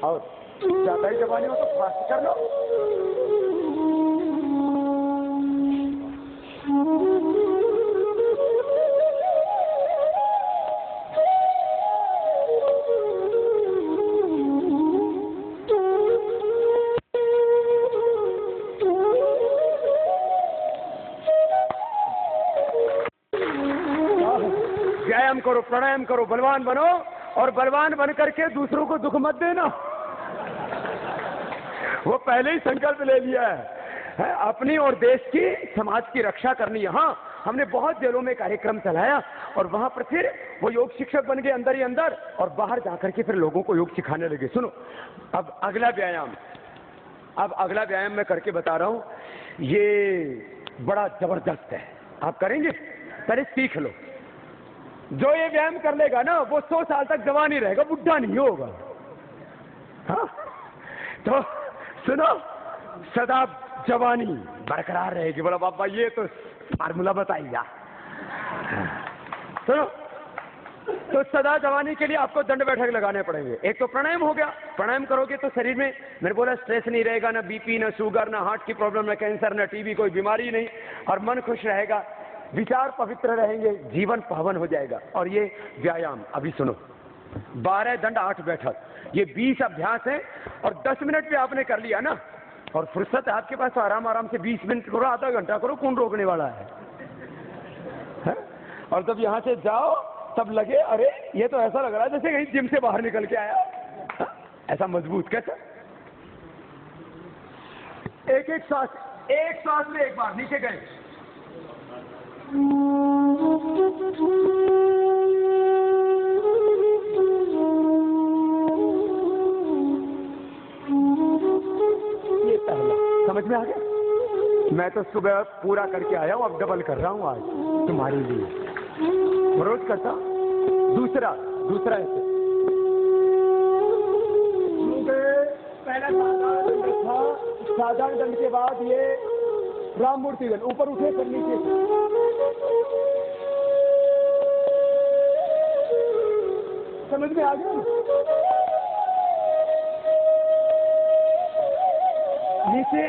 और ज्यादा ही जवानी हो तो फास्ट कर लो। व्यायाम करो, प्राणायाम करो, बलवान बनो और बलवान बन करके दूसरों को दुख मत देना। वो पहले ही संकल्प ले लिया है अपनी और देश की, समाज की रक्षा करनी है। हाँ, हमने बहुत जेलों में कार्यक्रम चलाया और वहां पर फिर वो योग शिक्षक बन गए अंदर ही अंदर, और बाहर जाकर के फिर लोगों को योग सिखाने लगे। सुनो, अब अगला व्यायाम मैं करके बता रहा हूं, ये बड़ा जबरदस्त है, आप करेंगे? पहले सीख लो। जो ये व्यायाम कर लेगा ना वो 100 साल तक जवान ही रहेगा, बुढ़ा नहीं होगा। हाँ? तो सुनो, सदा जवानी बरकरार रहेगी। बोला बाबा ये तो फार्मूला बताइए। सुनो, तो सदा जवानी के लिए आपको दंड बैठक लगाने पड़ेंगे। एक तो प्राणायाम हो गया, प्राणायाम करोगे तो शरीर में, मैंने बोला, स्ट्रेस नहीं रहेगा, ना बीपी, ना शुगर, ना हार्ट की प्रॉब्लम, ना कैंसर, ना टीबी, कोई बीमारी नहीं, और मन खुश रहेगा, विचार पवित्र रहेंगे, जीवन पावन हो जाएगा। और ये व्यायाम अभी सुनो, 12 दंड 8 बैठक, ये 20 अभ्यास है, और 10 मिनट पे आपने कर लिया ना, और फुर्सत है आपके पास, आराम आराम से 20 मिनट करो, आधा घंटा करो, कौन रोकने वाला है? और जब यहां से जाओ तब लगे अरे ये तो ऐसा लग रहा है जैसे कहीं जिम से बाहर निकल के आया। हा? ऐसा मजबूत कैसा? एक सांस में एक बार नीचे गए, ये पहला समझ में आ गया? मैं तो सुबह पूरा करके आया हूं, अब डबल कर रहा हूं आज तुम्हारे लिए, रोज करता। दूसरा ऐसे पहला साधारण दंड के बाद ये राम मूर्ति दंड, ऊपर उठे फिर नीचे, समझ में आ गया? नीचे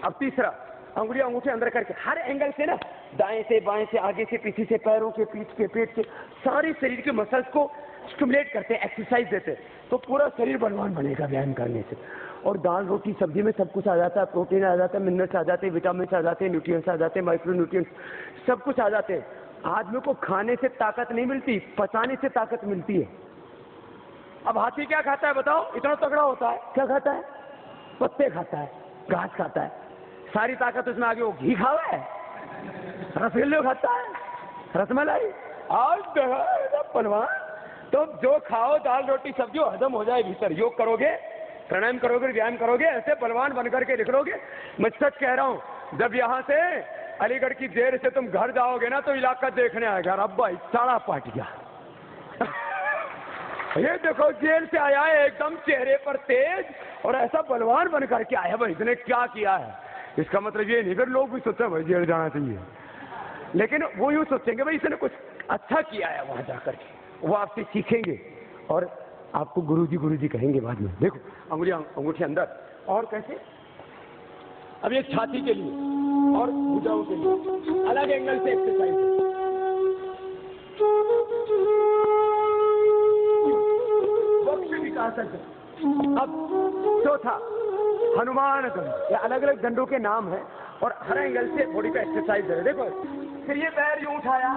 अब तीसरा, अंगुलियां अंगूठे अंदर करके हर एंगल से ना, दाएं से बाएं से, आगे से पीछे से, पैरों के, पीठ के, पेट के, सारे शरीर के मसल्स को स्टिमुलेट करते हैं, एक्सरसाइज देते हैं, तो पूरा शरीर बलवान बनेगा व्यायाम करने से। और दाल रोटी सब्जी में सब कुछ आ जाता है, प्रोटीन आ जाता है, मिनरल्स आ जाते हैं, विटामिन आ जाते हैं, न्यूट्रिएंट्स आ जाते हैं, माइक्रो न्यूट्रिएंट्स, सब कुछ आ जाते हैं। आदमी को खाने से ताकत नहीं मिलती, पचाने से ताकत मिलती है। अब हाथी क्या खाता है बताओ, इतना तगड़ा होता है, क्या खाता है? पत्ते खाता है, घास खाता है, सारी ताकत उसमें आगे। वो घी खावा है, रसगुल्ले खाता है, रसमलाई, और पलवान। तो जो खाओ दाल रोटी सब्जी हजम हो जाए भीतर। योग करोगे, प्राणायाम करोगे, व्यायाम करोगे, ऐसे बलवान बन करके निकलोगे। मैं सच कह रहा हूं, जब यहाँ से अलीगढ़ की जेल से तुम घर जाओगे ना तो इलाका देखने आएगा, अब्बा साड़ा पाट गया। ये देखो जेल से आया है, एकदम चेहरे पर तेज, और ऐसा बलवान बन करके आया। भाई इसने क्या किया है? इसका मतलब ये नहीं, फिर लोग भी सोचते भाई जेल जाना चाहिए, लेकिन वो यूं सोचेंगे भाई इसने कुछ अच्छा किया है वहां जाकर के। वो आपसे सीखेंगे और आपको गुरुजी कहेंगे बाद में। देखो अंगुलियां अंगूठे अंदर, और कैसे? अब ये छाती के लिए और भुजाओं के लिए अलग एंगल से एक्सरसाइज। वक्ष विकास। अब चौथा हनुमान दंड, ये अलग अलग दंडों के नाम है और हर एंगल से बॉडी का एक्सरसाइज है। देखो फिर ये पैर यूं उठाया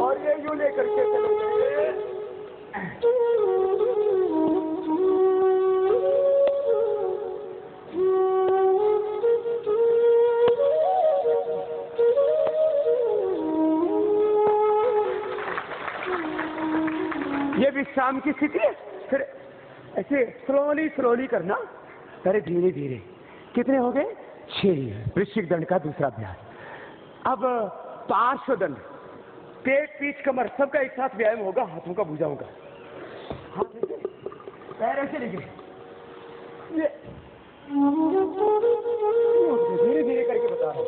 और ये यूं लेकर के चलोगे, ये विश्राम की स्थिति है। फिर ऐसे स्लोली करना, पहले धीरे धीरे। कितने हो गए? 6। वृश्चिक दंड का दूसरा अभ्यास। अब पार्श्व दंड, पेट पीठ कमर सबका एक साथ व्यायाम होगा, हाथों का भुजाओं का। हाथ ऐसे, पैर ऐसे लेके धीरे धीरे करके बता रहा हूं।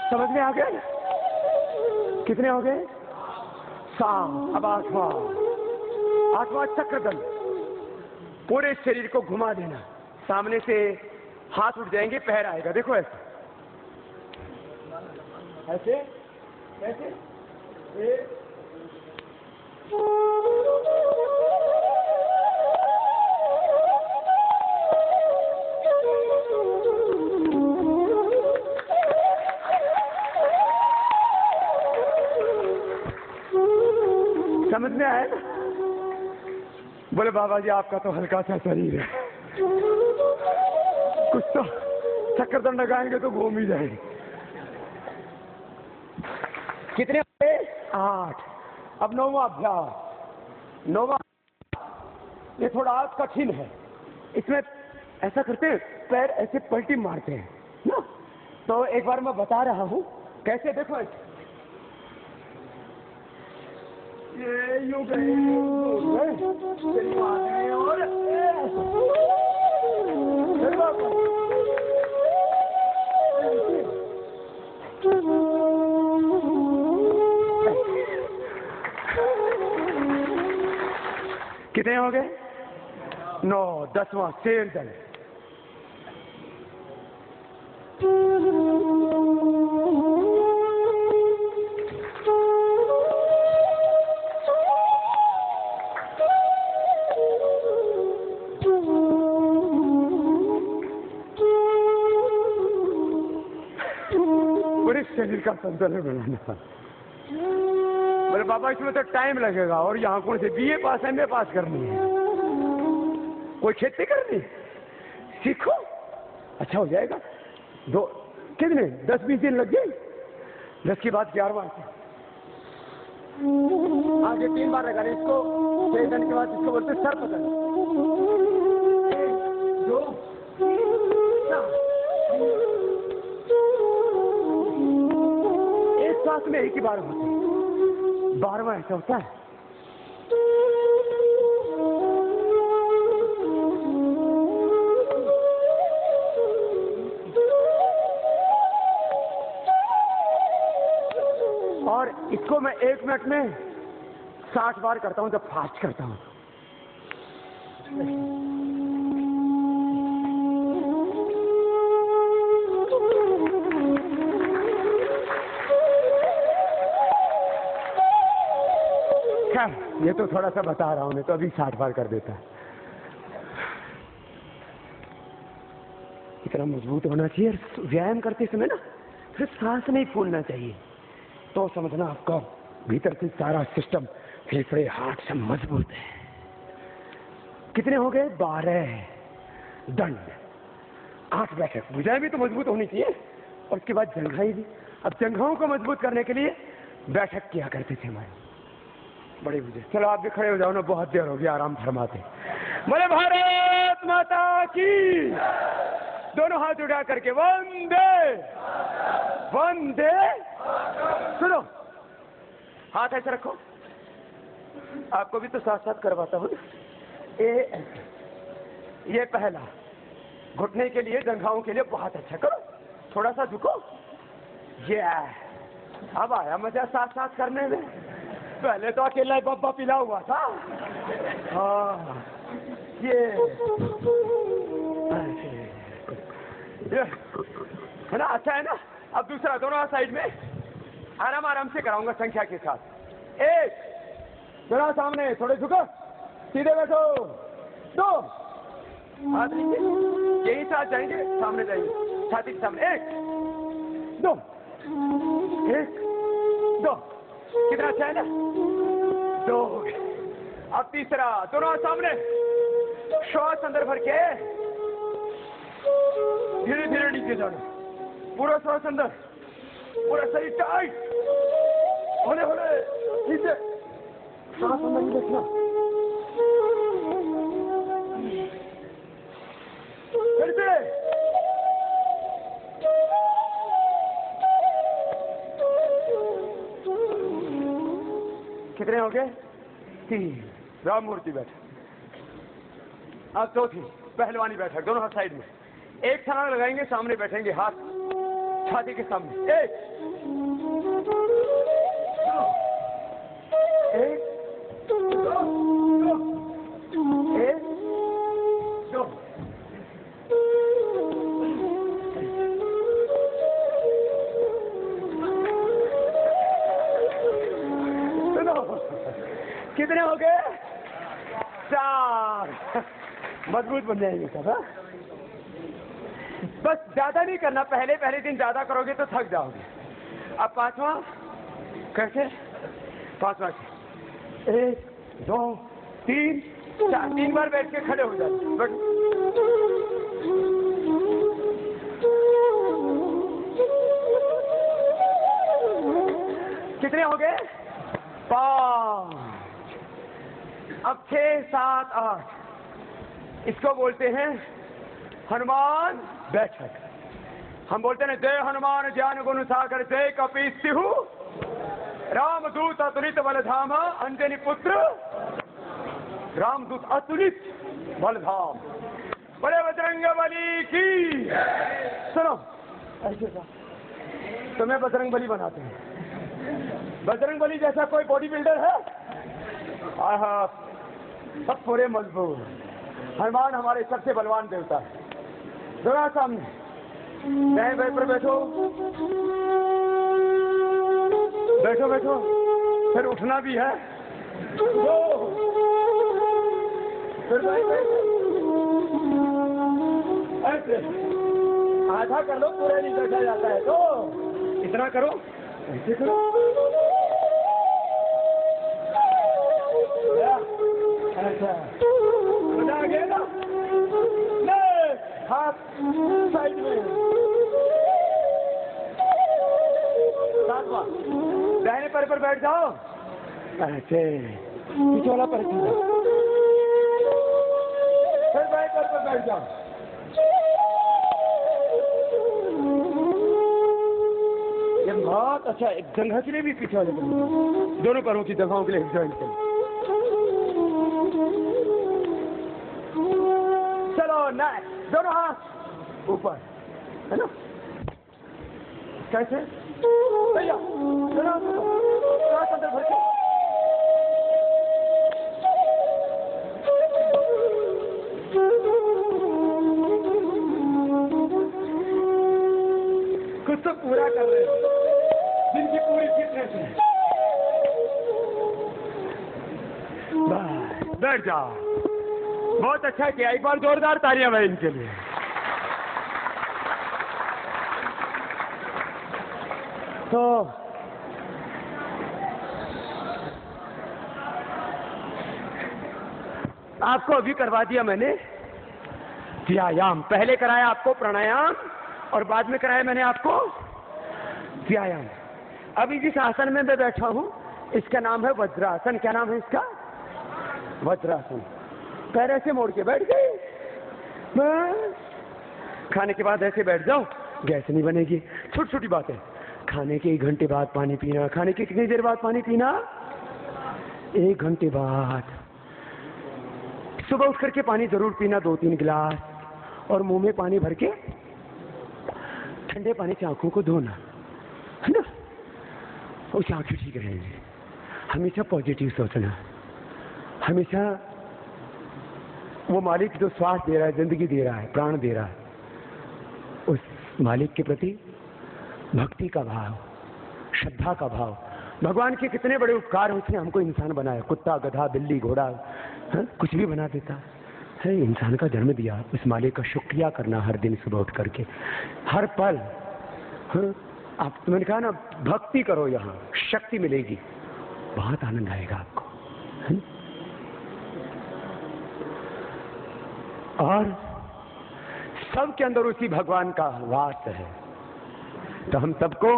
समझ में आ गया? कितने हो गए? 7। अब 8वां चक्र दंड। पूरे शरीर को घुमा देना, सामने से हाथ उठ जाएंगे, पैर आएगा। देखो ऐसे ऐसे ऐसे, समझ में आया ना? बोले बाबा जी आपका तो हल्का सा शरीर है, कुछ तो चक्कर लगाएंगे तो घूम ही जाएंगे। कितने हुए? 8। अब 9वां अभ्यास। 9वां ये थोड़ा आज कठिन है। इसमें ऐसा करते हैं, पैर ऐसे पलटी मारते हैं ना। तो एक बार मैं बता रहा हूं कैसे, देखो ऐसे ये यूं गए और कितने हो गए? 9। 10वां शेर दल। पूरे शरीर का संतुलन बनाना। बोले बाबा इसमें तो टाइम लगेगा, और यहाँ कौन से BA पास MA पास करनी है, कोई खेती करनी, सीखो अच्छा हो जाएगा। कितने 10-20 दिन लग गए। 10 के बाद 11वां आगे 3 बार लगा इसको। 6 दिन के बाद इसको बोलते सर पकड़। 1 2 एक सांस में एक ही बार होता है। 12वां ऐसा होता है। और इसको मैं 1 मिनट में 60 बार करता हूं, जब फास्ट करता हूं। ये तो थोड़ा सा बता रहा हूं, मैं तो अभी 60 बार कर देता है। इतना मजबूत होना चाहिए व्यायाम करते समय ना, फिर सांस नहीं फूलना चाहिए। तो समझना आपका भीतर से सारा सिस्टम, फेफड़े, हार्ट सब मजबूत है। कितने हो गए? 12 दंड, 8 बैठक। भुजाएं भी तो मजबूत होनी चाहिए, और उसके बाद जंघाएं भी। अब जंघाओं को मजबूत करने के लिए बैठक किया करते थे हमारे बड़े बुजुर्ग। चलो आप भी खड़े हो जाओ ना, बहुत देर हो गया, आराम फरमाते। बोले भारत माता की। दोनों हाथ उठा करके वंदे वंदे। सुनो, हाथ ऐसे रखो। आपको भी तो साथ साथ करवाता हूँ। ये पहला, घुटने के लिए, जंघाओं के लिए बहुत अच्छा। करो, थोड़ा सा झुको। ये अब आया मजा साथ साथ करने में। पहले तो अकेला बब्बा पिला हुआ था। हाँ, ये है ना, अच्छा है ना। अब दूसरा, दोनों साइड में आराम आराम से कराऊंगा संख्या के साथ। 1, जरा सामने, थोड़े झुको, सीधे बैठो। 2, हाथ नीचे, यही साथ जाएंगे, सामने जाएंगे, छाती के सामने। 1 2 1 2। कितना अच्छा है ना। 2। अब तीसरा, दोनों सामने, श्वास अंदर भर के धीरे धीरे नीचे जाना। पूरा श्वास अंदर, पूरा शरीर टाइट, होले होले नीचे, श्वास अंदर नहीं देखना। फिर से कितने हो गए? 3। राम मूर्ति बैठक। अब चौथी, पहलवानी बैठक। दोनों हाथ साइड में, एक छलांग लगाएंगे, सामने बैठेंगे, हाथ छाती के सामने। 1 2 1 2। कितने हो गए? 4। मजबूत बन जाएंगे सब। बस ज्यादा नहीं करना, पहले दिन ज्यादा करोगे तो थक जाओगे। अब 5वां कैसे? 5वां 1 2 3 4 3 बार बैठ के खड़े हो जाते। कितने हो गए? 5। अब 6 7 8। इसको बोलते हैं हनुमान बैठक। हम बोलते हैं जय हनुमान ज्ञान गुण सागर, जय कपीसु रामदूत अतुलित बलधाम, अंजनी पुत्र रामदूत अतुलित बलधाम, बड़े बजरंग बली की। सुनो ऐसे सा तुम्हें बजरंग बली बनाते हैं। बजरंग बली जैसा कोई बॉडी बिल्डर है? आहा, सब पूरे मजबूत। हनुमान हमारे सबसे बलवान देवता है। जरा सामने बैठ पर बैठो, बैठो बैठो, फिर उठना भी है। फिर ऐसे आधा कर लो, पूरा नहीं बैठा जाता है तो इतना करो, ऐसे करो। ऐसा मजा आ गया ना? हाथ साइड में, दाहिने पैर पर बैठ जाओ, ऐसे पीछे वाला पैर सीधा, फिर बाएं पैर पर बैठ जाओ। ये बहुत अच्छा, एक जगह के लिए भी पीछे वाले पर, दोनों पैरों की जगहों के लिए जॉइंट करें। चलो ना, दोनों हाथ ऊपर, है ना? कैसे? भैया अंदर भर के कुछ तो पूरा कर रहे हैं, जिनकी पूरी फिटनेस है। बैठ जाओ। बहुत अच्छा किया, एक बार जोरदार तालियां भाई इनके लिए। तो आपको अभी करवा दिया मैंने व्यायाम। पहले कराया आपको प्राणायाम और बाद में कराया मैंने आपको व्यायाम। अभी जिस आसन में मैं बैठा हूं इसका नाम है वज्रासन। क्या नाम है इसका? वज्रासन। पैर ऐसे मोड़ के बैठ गए, खाने के बाद ऐसे बैठ जाओ, गैस नहीं बनेगी। छोटी छोटी बात है। खाने के 1 घंटे बाद पानी पीना। खाने के कितनी देर बाद पानी पीना? 1 घंटे बाद। सुबह उठ करके पानी जरूर पीना, 2-3 गिलास, और मुंह में पानी भर के ठंडे पानी से आंखों को धोना, है ना? उससे आंखें ठीक रहेंगी। हमेशा पॉजिटिव सोचना, हमेशा वो मालिक जो श्वास दे रहा है, जिंदगी दे रहा है, प्राण दे रहा है, उस मालिक के प्रति भक्ति का भाव, श्रद्धा का भाव। भगवान के कितने बड़े उपकार होते हैं, हमको इंसान बनाया। कुत्ता, गधा, बिल्ली, घोड़ा, कुछ भी बना देता है। इंसान का जन्म दिया, उस मालिक का शुक्रिया करना हर दिन सुबह उठ करके, हर पल। आप, मैंने कहा ना, भक्ति करो, यहाँ शक्ति मिलेगी, बहुत आनंद आएगा आपको। और सबके अंदर उसी भगवान का वास है। तो हम सबको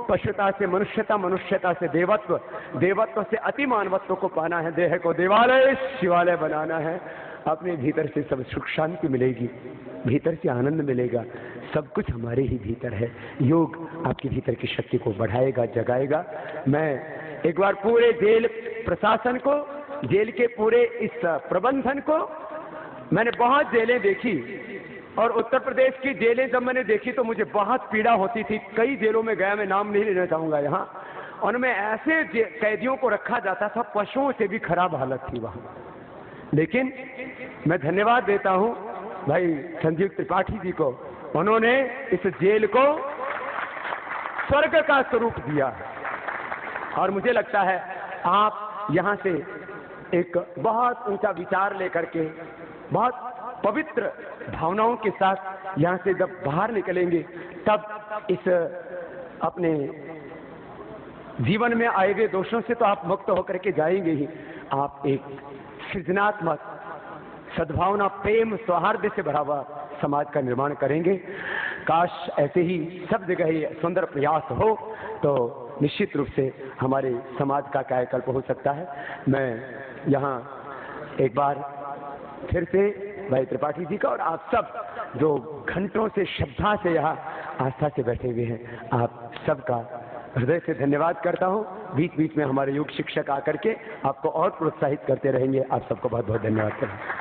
पशुता से मनुष्यता, मनुष्यता से देवत्व, देवत्व से अति मानवत्व को पाना है। देह को देवालय शिवालय बनाना है। अपने भीतर से सब सुख शांति मिलेगी, भीतर से आनंद मिलेगा। सब कुछ हमारे ही भीतर है। योग आपके भीतर की शक्ति को बढ़ाएगा, जगाएगा। मैं एक बार पूरे जेल प्रशासन को, जेल के पूरे इस प्रबंधन को, मैंने बहुत जेलें देखी और उत्तर प्रदेश की जेलें जब मैंने देखी तो मुझे बहुत पीड़ा होती थी। कई जेलों में गया, मैं नाम नहीं लेना चाहूंगा यहाँ। उनमें ऐसे कैदियों को रखा जाता था, पशुओं से भी खराब हालत थी वहां। लेकिन मैं धन्यवाद देता हूं भाई संजीव त्रिपाठी जी को, उन्होंने इस जेल को स्वर्ग का स्वरूप दिया। और मुझे लगता है आप यहाँ से एक बहुत ऊंचा विचार लेकर के, बहुत पवित्र भावनाओं के साथ यहाँ से जब बाहर निकलेंगे, तब इस अपने जीवन में आए हुए दोषों से तो आप मुक्त होकर के जाएंगे ही, आप एक सृजनात्मक सद्भावना, प्रेम, सौहार्द से भरा हुआ समाज का निर्माण करेंगे। काश ऐसे ही सब जगह ही सुंदर प्रयास हो तो निश्चित रूप से हमारे समाज का कायाकल्प हो सकता है। मैं यहाँ एक बार फिर से भाई त्रिपाठी जी का और आप सब जो घंटों से श्रद्धा से यहाँ आस्था से बैठे हुए हैं, आप सबका हृदय से धन्यवाद करता हूँ। बीच बीच में हमारे योग शिक्षक आकर के आपको और प्रोत्साहित करते रहेंगे। आप सबको बहुत बहुत धन्यवाद करता हूँ।